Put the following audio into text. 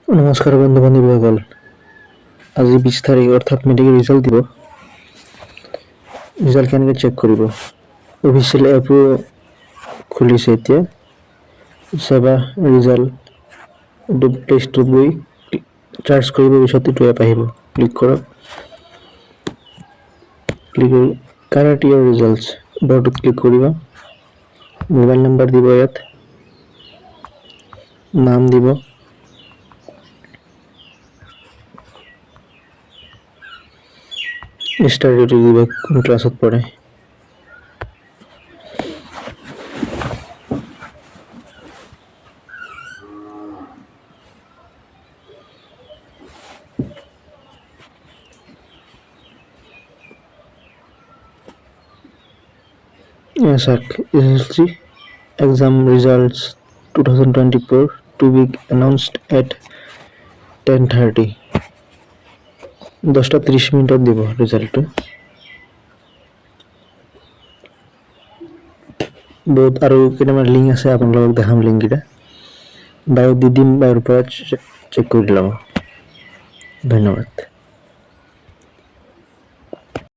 নমস্কাৰ বন্ধু বান্ধৱীসকল। আজি 20 তাৰিখ অৰ্থাৎ মেট্ৰিকৰ ৰিজাল্ট দিব। ৰিজাল্ট কেনেকৈ চেক কৰিব? অফিচিয়েল এপো খুলিছে এতিয়া। চাবা ৰিজাল্ট এইটো প্লে ষ্টৰত গৈ চাৰ্চ কৰিব, পিছত এইটো এপ আহিব। ক্লিক কৰক। ক্লিক কৰি কাৰেক্ট ইয়ৰ ৰিজাল্টছ বৰ্ডত ক্লিক কৰিবা। মোবাইল নম্বৰ দিব, ইয়াত নাম দিব, ষ্টাৰ ৰেটিং দিব, কোন ক্লাছত পঢ়ে। SSLC exam results 2024 to be announced at 10:30. 10:30 দিব ৰিজাল্টটো। বহুত আৰু কেইটামান লিংক আছে, আপোনালোকক দেখাম লিংককেইটা। বায়ো দি দিম, বায়োৰ পৰা চেক কৰি ল'ব। ধন্যবাদ।